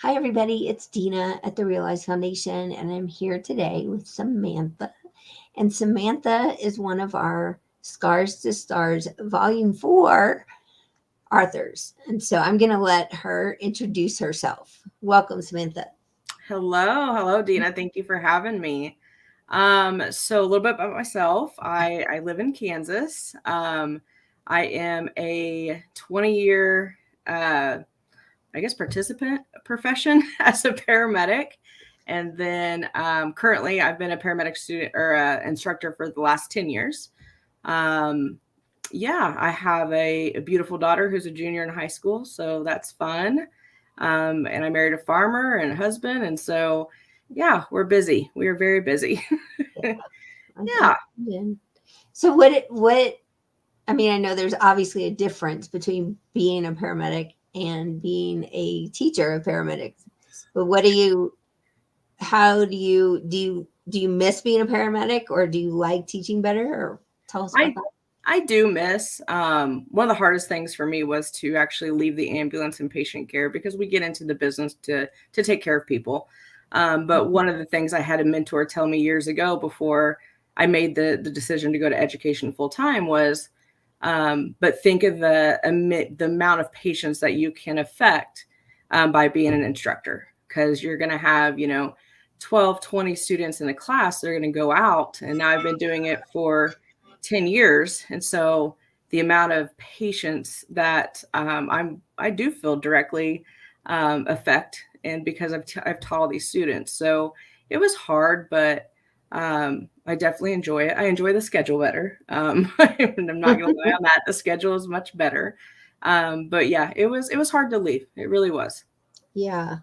Hi, everybody. It's Dina at the Realize Foundation, and I'm here today with Samantha. And Samantha is one of our Scars to Stars Volume 4 authors. And so I'm going to let her introduce herself. Welcome, Samantha. Hello, Dina. Thank you for having me. So a little bit about myself. I live in Kansas. I am a 20-year, I guess, participant profession as a paramedic. And then currently I've been a paramedic student or instructor for the last 10 years. Yeah, I have a beautiful daughter who's a junior in high school, so that's fun. And I married a farmer and a husband, and so yeah, we're busy. We are very busy. Yeah. So I mean, I know there's obviously a difference between being a paramedic and being a teacher of paramedics. But do you miss being a paramedic, or do you like teaching better? Or tell us about I that. I do miss one of the hardest things for me was to actually leave the ambulance and patient care because we get into the business to take care of people. But one of the things I had a mentor tell me years ago before I made the decision to go to education full time was, but think of the amount of patients that you can affect by being an instructor, because you're going to have 12, 20 students in a class. They're going to go out, and now I've been doing it for 10 years. And so the amount of patients that I do feel directly affect, and because I've taught all these students. So it was hard, but I definitely enjoy it. I enjoy the schedule better. I'm not going to lie on that. The schedule is much better. But yeah, it was hard to leave. It really was. Yeah.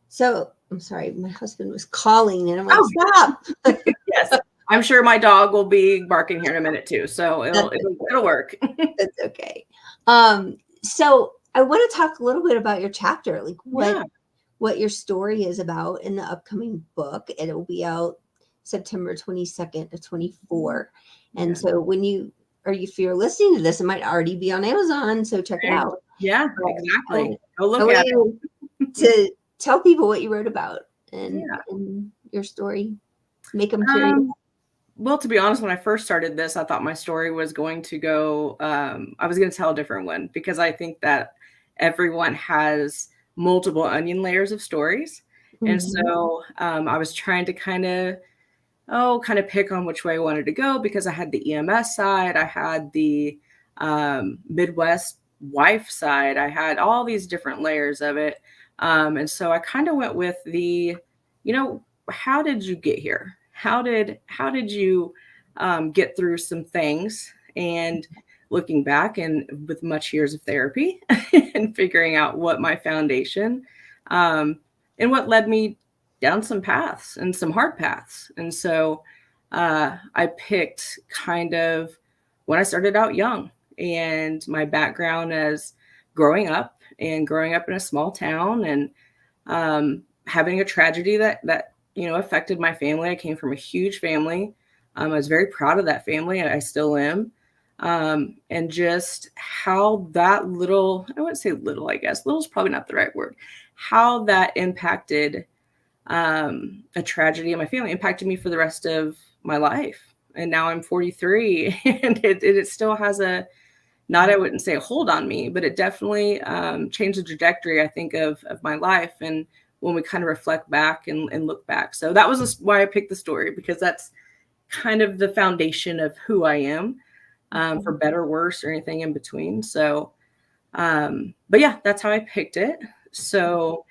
So I'm sorry, my husband was calling, and I'm like, Oh, stop. yes. I'm sure my dog will be barking here in a minute too. So it'll work. That's okay. So I want to talk a little bit about your chapter, like Yeah. what your story is about in the upcoming book. It'll be out September 22nd to 24. And Yeah. so if you're listening to this, it might already be on Amazon. So check it out. Yeah, I, exactly. Go I look want at it. you to tell people what you wrote about and, Yeah. and your story. Make them curious. Well, to be honest, when I first started this, I thought my story was going to go, I was going to tell a different one because I think that everyone has multiple onion layers of stories. And Mhm. so I was trying to kind of pick on which way I wanted to go because I had the EMS side, I had the Midwest wife side, I had all these different layers of it. And so I kind of went with how did you get here? How did you get through some things? And looking back and with much years of therapy and figuring out what my foundation um, and what led me down some paths and some hard paths. And so I picked kind of when I started out young and my background as growing up in a small town and having a tragedy that affected my family. I came from a huge family. I was very proud of that family, and I still am. And just how that little, I wouldn't say little, I guess, little is probably not the right word, how that impacted a tragedy in my family impacted me for the rest of my life. And now I'm 43 and it still has I wouldn't say a hold on me, but it definitely changed the trajectory, I think, of my life. And when we kind of reflect back and look back. So that was why I picked the story, because that's kind of the foundation of who I am, for better, worse, or anything in between. So, but yeah, that's how I picked it. So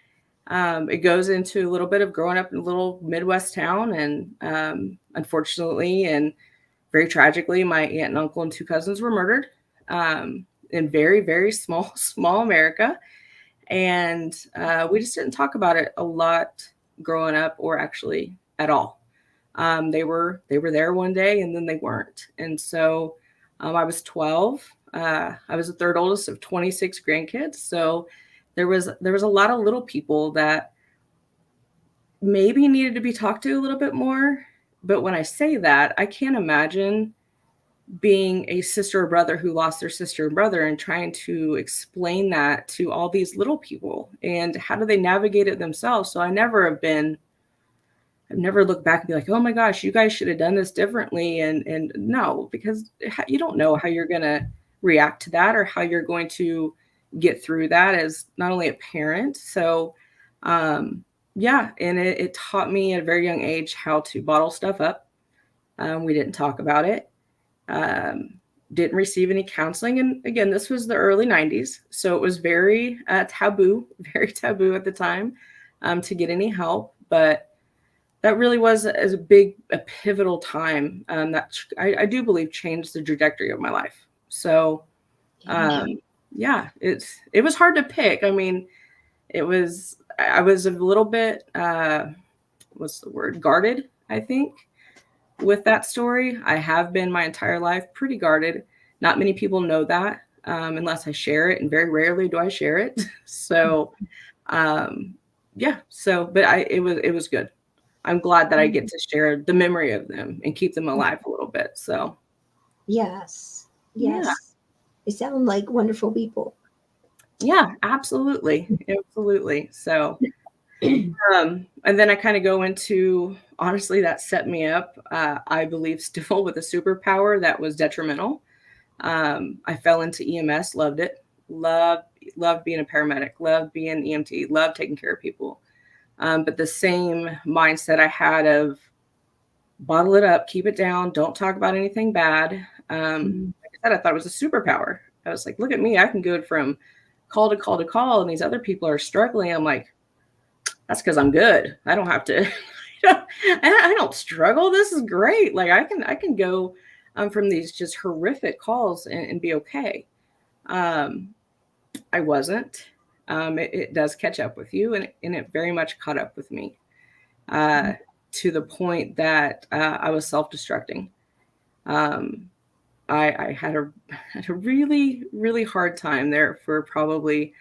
it goes into a little bit of growing up in a little Midwest town. And unfortunately and very tragically, my aunt and uncle and two cousins were murdered in very, very small, small America. And we just didn't talk about it a lot growing up, or actually at all. They were there one day and then they weren't. And so I was 12. I was the third oldest of 26 grandkids. So there was a lot of little people that maybe needed to be talked to a little bit more. But when I say that, I can't imagine being a sister or brother who lost their sister and brother and trying to explain that to all these little people and how do they navigate it themselves. So I've never looked back and be like, oh my gosh, you guys should have done this differently. And no, because you don't know how you're going to react to that or how you're going to get through that as not only a parent. So, yeah. And it taught me at a very young age how to bottle stuff up. We didn't talk about it. Didn't receive any counseling. And again, this was the early 90s. So it was very taboo at the time to get any help. But that really was a pivotal time that I do believe changed the trajectory of my life. So, yeah, it was hard to pick. I mean, I was a little bit, what's the word? Guarded, I think, with that story. I have been my entire life pretty guarded. Not many people know that unless I share it, and very rarely do I share it. So, yeah. So, but it was good. I'm glad that I get to share the memory of them and keep them alive a little bit. So, yes. Yeah. They sound like wonderful people. Yeah, absolutely. Absolutely. So, and then I kind of go into, honestly, that set me up, I believe, still with a superpower that was detrimental. I fell into EMS, loved it, loved being a paramedic, loved being EMT, loved taking care of people. But the same mindset I had of bottle it up, keep it down, don't talk about anything bad. Like I said, I thought it was a superpower. I was like, look at me, I can go from call to call to call, and these other people are struggling. I'm like, that's because I'm good. I don't have to. I don't struggle. This is great. Like I can go from these just horrific calls and be okay. I wasn't. It does catch up with you, and it very much caught up with me to the point that I was self-destructing. I had a really, really hard time there for probably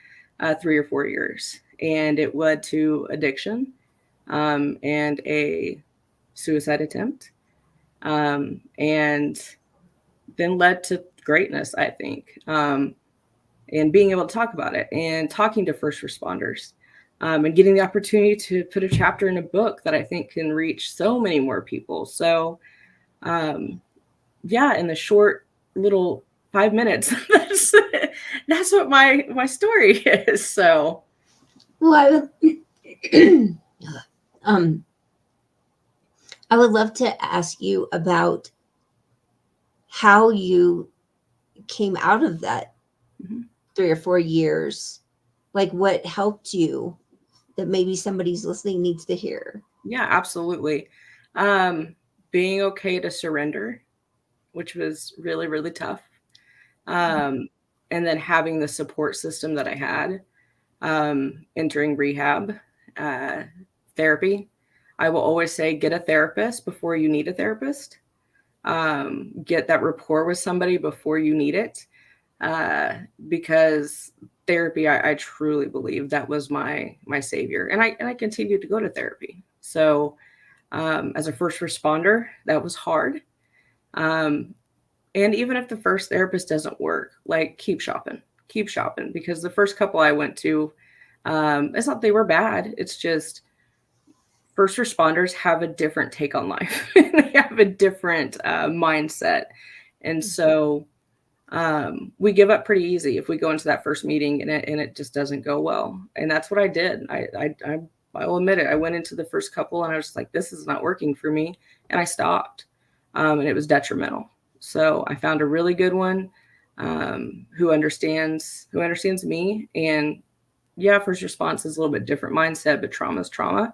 3 or 4 years, and it led to addiction and a suicide attempt, and then led to greatness, I think. And being able to talk about it and talking to first responders and getting the opportunity to put a chapter in a book that I think can reach so many more people. So, yeah, in the short little 5 minutes, that's what my story is. So, well, I would love to ask you about how you came out of that 3 or 4 years, like what helped you that maybe somebody's listening needs to hear. Yeah, absolutely. Being okay to surrender, which was really, really tough. And then having the support system that I had, entering rehab, therapy. I will always say, get a therapist before you need a therapist. Get that rapport with somebody before you need it. Because therapy, I truly believe that was my savior. And I continued to go to therapy. So, as a first responder, that was hard. And even if the first therapist doesn't work, like keep shopping, because the first couple I went to, it's not they were bad. It's just first responders have a different take on life. They have a different mindset. And so, we give up pretty easy if we go into that first meeting and it just doesn't go well. And that's what I did. I will admit it. I went into the first couple and I was like, this is not working for me. And I stopped. And it was detrimental. So I found a really good one, who understands me. And yeah, first response is a little bit different mindset, but trauma is trauma.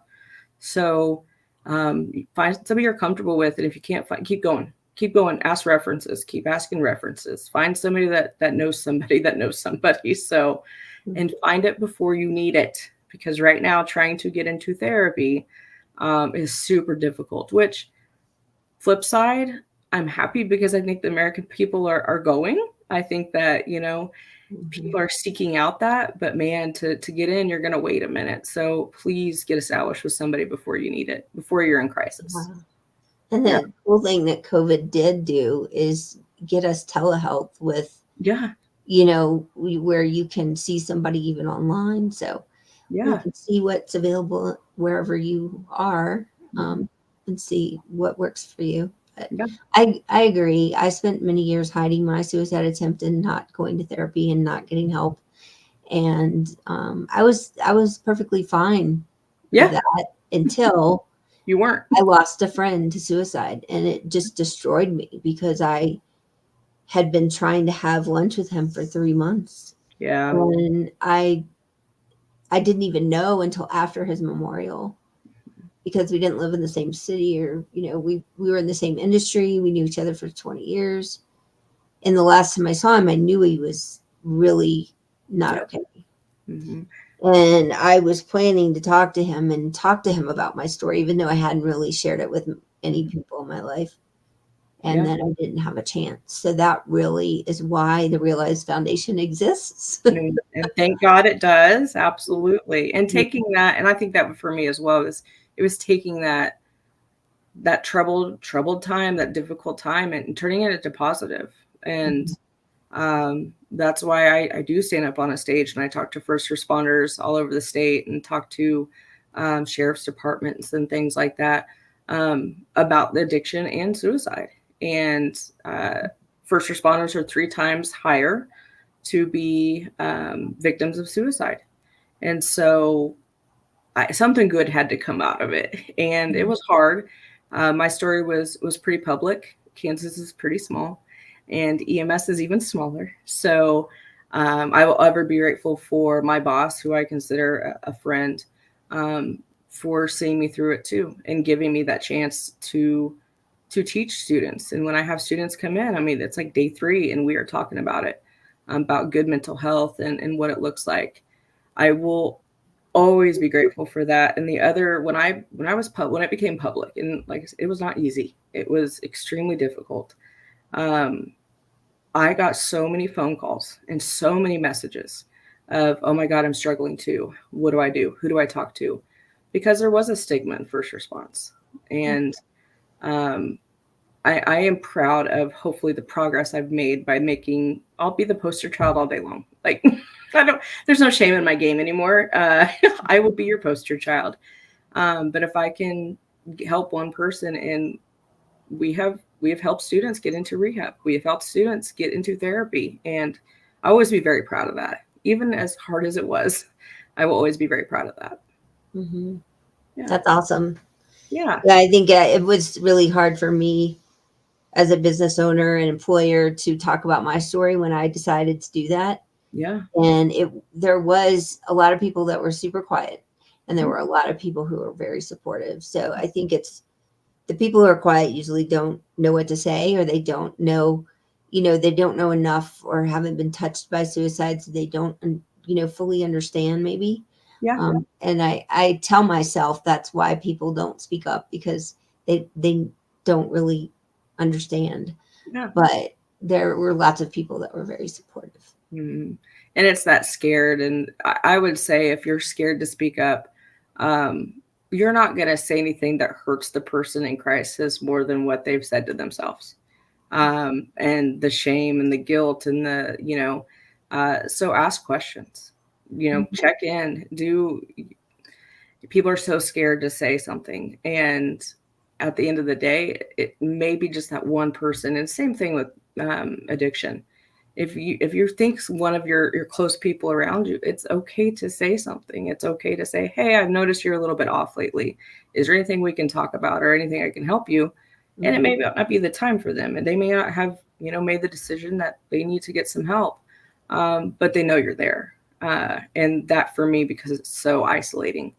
So, find somebody you're comfortable with. And if you can't keep going, ask references, keep asking references, find somebody that knows somebody that knows somebody. So, and find it before you need it, because right now trying to get into therapy is super difficult, which flip side, I'm happy because I think the American people are going. I think that, people are seeking out that, but man, to get in, you're going to wait a minute. So please get established with somebody before you need it, before you're in crisis. And the cool thing that COVID did do is get us telehealth with, Yeah. where you can see somebody even online. So we Yeah. can see what's available wherever you are, Mhm. and see what works for you. But Yeah. I agree. I spent many years hiding my suicide attempt and not going to therapy and not getting help. And I was perfectly fine with Yeah. that until You weren't. I lost a friend to suicide, and it just destroyed me because I had been trying to have lunch with him for 3 months, Yeah. and I didn't even know until after his memorial, because we didn't live in the same city, or we were in the same industry. We knew each other for 20 years, and the last time I saw him, I knew he was really not Yeah. okay. Hmm. And I was planning to talk to him and talk to him about my story, even though I hadn't really shared it with any people in my life. And Yeah. then I didn't have a chance. So that really is why the Realize Foundation exists. And thank God it does. Absolutely. And taking that, and I think that for me as well, is it was taking that troubled time, that difficult time, and turning it into positive. And that's why I do stand up on a stage and I talk to first responders all over the state and talk to sheriff's departments and things like that, about the addiction and suicide. And first responders are 3 times higher to be victims of suicide. And so something good had to come out of it, and it was hard. My story was pretty public. Kansas is pretty small, and EMS is even smaller. So I will ever be grateful for my boss, who I consider a friend, for seeing me through it too, and giving me that chance to teach students. And when I have students come in, I mean, it's like day 3, and we are talking about it, about good mental health and what it looks like. I will always be grateful for that. And the other, when it became public, and like I said, it was not easy. It was extremely difficult. Um, I got so many phone calls and so many messages of, "Oh my God, I'm struggling too. What do I do? Who do I talk to?" Because there was a stigma in first response. And um, I am proud of hopefully the progress I've made by I'll be the poster child all day long. Like, there's no shame in my game anymore. I will be your poster child. But if I can help one person, and we have helped students get into rehab, we have helped students get into therapy. And I always be very proud of that. Even as hard as it was, I will always be very proud of that. Hmm. Yeah. That's awesome. Yeah. Yeah, I think it was really hard for me as a business owner and employer to talk about my story when I decided to do that. Yeah. And there was a lot of people that were super quiet, and there Yeah. were a lot of people who were very supportive. So I think it's the people who are quiet usually don't know what to say, or they don't know, they don't know enough or haven't been touched by suicide, so they don't, fully understand maybe. Yeah. And I tell myself that's why people don't speak up, because they don't really understand. Yeah. But there were lots of people that were very supportive. Mhm. And it's that scared. And I would say if you're scared to speak up, um, you're not going to say anything that hurts the person in crisis more than what they've said to themselves. And the shame and the guilt and so ask questions, Mhm. check in, people are so scared to say something. And at the end of the day, it may be just that one person. And same thing with addiction. If you think one of your close people around you, it's okay to say something. It's okay to say, "Hey, I've noticed you're a little bit off lately. Is there anything we can talk about, or anything I can help you?" And it may not be the time for them, and they may not have made the decision that they need to get some help, but they know you're there. And that for me, because it's so isolating.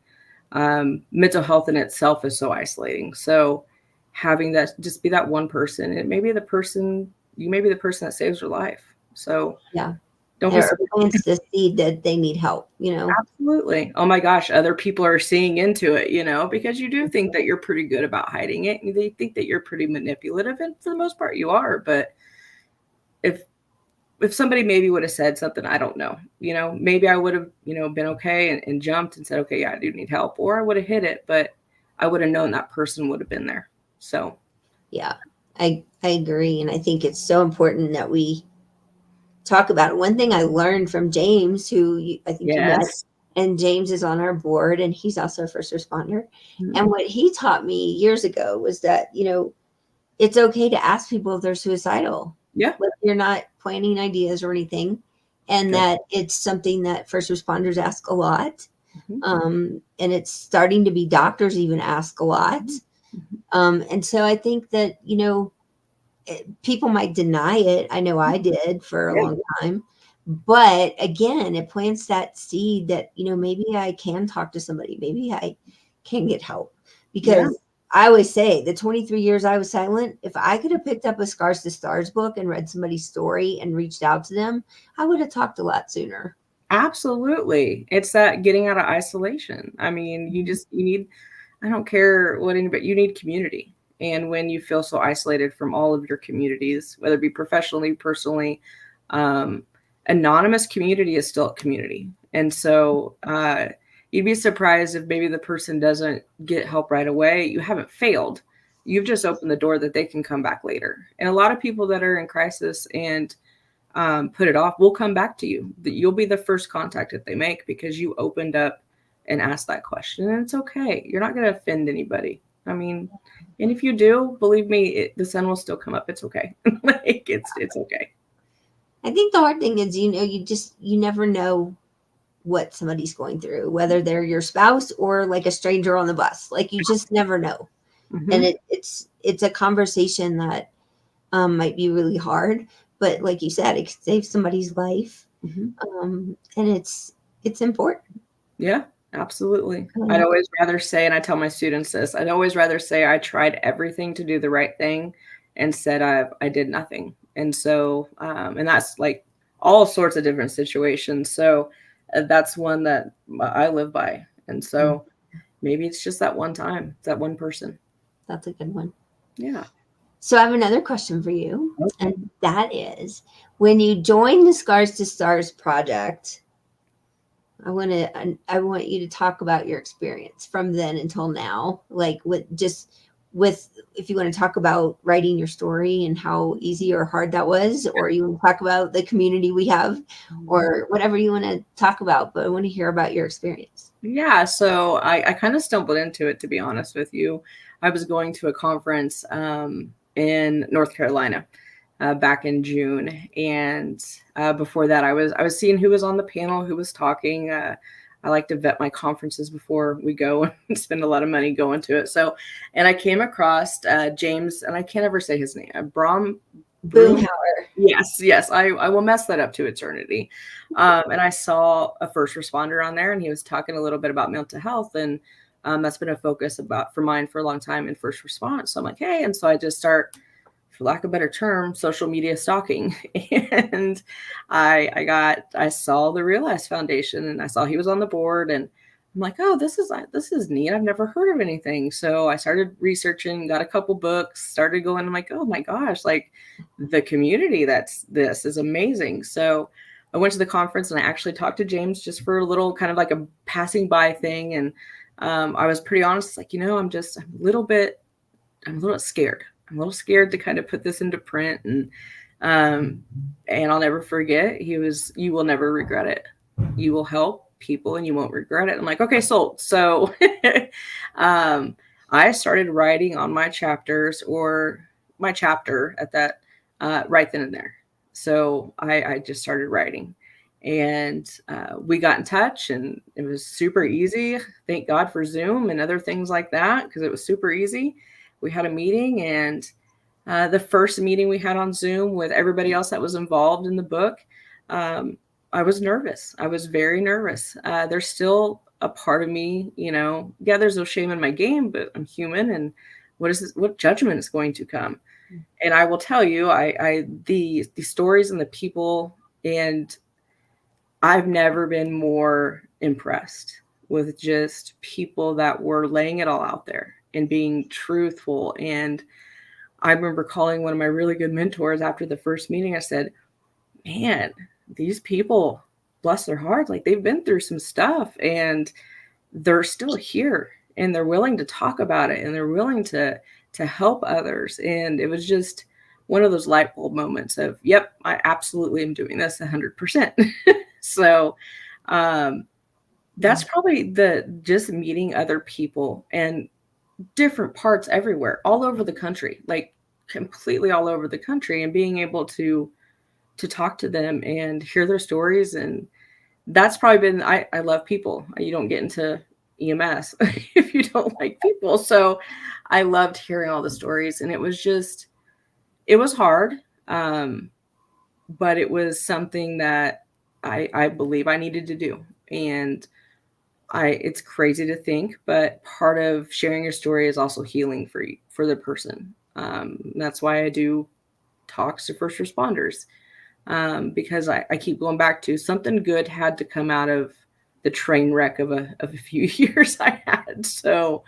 Mental health in itself is so isolating. So having that just be that one person, it may be the person you may be the person that saves your life. So Yeah. don't be Or scared. plants the seed that they need help. Absolutely. Oh my gosh, other people are seeing into it, because you do think that you're pretty good about hiding it. They think that you're pretty manipulative, and for the most part you are. But if somebody maybe would have said something, I don't know, maybe I would have, been okay and jumped and said, okay, yeah, I do need help, or I would have hit it, but I would have known that person would have been there. So Yeah. I agree. And I think it's so important that we talk about it. One thing I learned from James, I think you met, Yes. and James is on our board and he's also a first responder. Mhm. And what he taught me years ago was that, it's okay to ask people if they're suicidal. Yeah. Like you're not planning ideas or anything. And Good. that it's something that first responders ask a lot. Mhm. And it's starting to be doctors even ask a lot. Mhm. And so I think that, people might deny it. I know I did for a Yeah. long time. But again, it plants that seed that, maybe I can talk to somebody. Maybe I can get help. Yeah. Because I always say the 23 years I was silent, if I could have picked up a Scars to Stars book and read somebody's story and reached out to them, I would have talked a lot sooner. Absolutely. It's that getting out of isolation. I mean, you need, I don't care what anybody, you need community. And when you feel so isolated from all of your communities, whether it be professionally, personally, um, anonymous community is still a community. And so you'd be surprised if maybe the person doesn't get help right away. You haven't failed. You've just opened the door that they can come back later. And a lot of people that are in crisis and put it off will come back to you. You'll be the first contact that they make because you opened up and asked that question. And it's okay. You're not going to offend anybody. I mean, and if you do, believe me, the sun will still come up. It's okay. Like it's okay. I think the hard thing is, you never know what somebody's going through, whether they're your spouse or like a stranger on the bus. Like you just never know. And Hmm. it's a conversation that might be really hard, but like you said, it could save somebody's life. Hmm. And it's important. Yeah, absolutely. I'd Um, always rather say, and I tell my students this, I'd always rather say I tried everything to do the right thing instead I did nothing. And so, and that's like all sorts of different situations. So that's one that I live by. And so maybe it's just that one time, it's that one person. that's a good one. Yeah. So I have another question for you, Okay. and that is, when you joined the Scars to Stars project, I want you to talk about your experience from then until now, like with if you want to talk about writing your story and how easy or hard that was, or you want to talk about the community we have, or whatever you want to talk about. But I want to hear about your experience. Yeah, so I kind of stumbled into it, to be honest with you. I was going to a conference in North Carolina back in June, and before that, I was seeing who was on the panel, who was talking. I like to vet my conferences before we go and spend a lot of money going to it. So, and I came across James, and I can't ever say his name, Broom. Boomhauer. Yes, yes, I will mess that up to eternity. And I saw a first responder on there, and he was talking a little bit about mental health, and that's been a focus for mine for a long time in first response. So I'm like, hey, and so I just start, for lack of a better term, social media stalking, and I saw the Realize Foundation, and I saw he was on the board, and I'm like, oh, this is neat. I've never heard of anything. So I started researching, got a couple books, started going. I'm like, oh my gosh, like the community this is amazing. So I went to the conference and I actually talked to James just for a little kind of like a passing by thing. And I was pretty honest, like, I'm a little scared. I'm a little scared to kind of put this into print. And I'll never forget, you will never regret it. You will help people and you won't regret it. I'm like, okay, sold. So um, I started writing on my chapters or my chapter at that right then and there. So I just started writing, and we got in touch, and it was super easy. Thank God for Zoom and other things like that, because it was super easy. We had a meeting, and the first meeting we had on Zoom with everybody else that was involved in the book, um, I was nervous. I was very nervous. There's still a part of me, yeah, there's no shame in my game, but I'm human, and what judgment is going to come? And I will tell you, the stories and the people, and I've never been more impressed with just people that were laying it all out there and being truthful. And I remember calling one of my really good mentors after the first meeting. I said, man, these people, bless their hearts, like they've been through some stuff and they're still here and they're willing to talk about it and they're willing to to help others. And it was just one of those light bulb moments of, yep, I absolutely am doing this 100%. So that's probably just meeting other people and different parts everywhere, all over the country, like completely all over the country, and being able to talk to them and hear their stories. And that's probably been, I love people. You don't get into EMS if you don't like people. So I loved hearing all the stories, and it was hard. But it was something that I believe I needed to do. And it's crazy to think, but part of sharing your story is also healing for the person. That's why I do talks to first responders, because I keep going back to something good had to come out of the train wreck of a few years I had. So,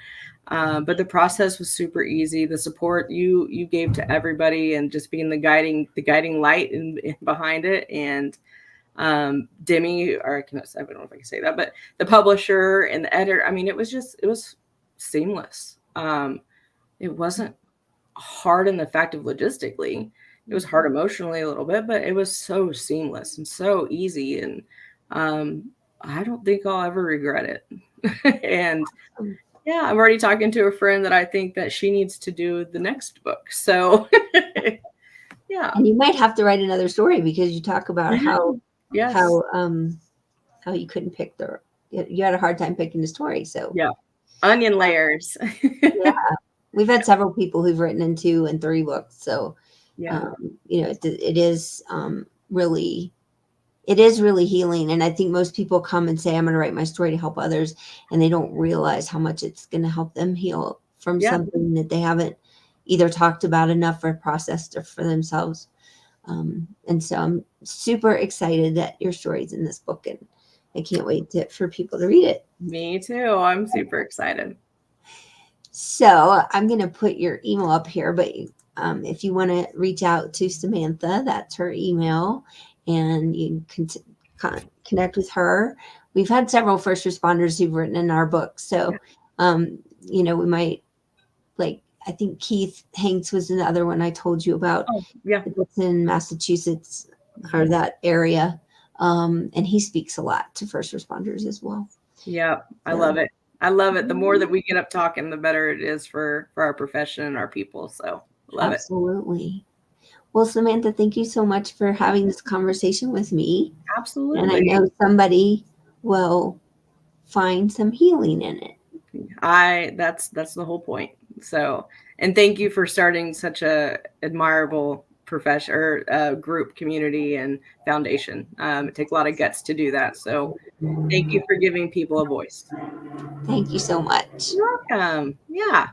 but the process was super easy. The support you gave to everybody, and just being the guiding light in behind it. And Demi, or I don't know if I can say that, but the publisher and the editor, I mean, it was seamless. It wasn't hard in the fact of logistically. It was hard emotionally a little bit, but it was so seamless and so easy. And I don't think I'll ever regret it. And yeah, I'm already talking to a friend that I think that she needs to do the next book. So yeah. And you might have to write another story, because you talk about how Yes. how you couldn't pick you had a hard time picking the story. So yeah, onion layers. Yeah, we've had several people who've written in 2 and 3 books. So Yeah. it is really healing. And I think most people come and say, I'm going to write my story to help others, and they don't realize how much it's going to help them heal from something that they haven't either talked about enough or processed for themselves. And so I'm super excited that your story's in this book, and I can't wait for people to read it. Me too. I'm super excited. So I'm going to put your email up here, but if you want to reach out to Samantha, that's her email, and you can connect with her. We've had several first responders who've written in our book. So, we might, I think Keith Hanks was another one I told you about. Oh, yeah. It's in Massachusetts, or that area. And he speaks a lot to first responders as well. Yeah, I love it. I love it. The more that we get up talking, the better it is for our profession and our people. So love it. Absolutely. Well, Samantha, thank you so much for having this conversation with me. Absolutely. And I know somebody will find some healing in it. That's the whole point. So, and thank you for starting such a admirable profession or group, community, and foundation. It takes a lot of guts to do that. So thank you for giving people a voice. Thank you so much. You're welcome. Yeah.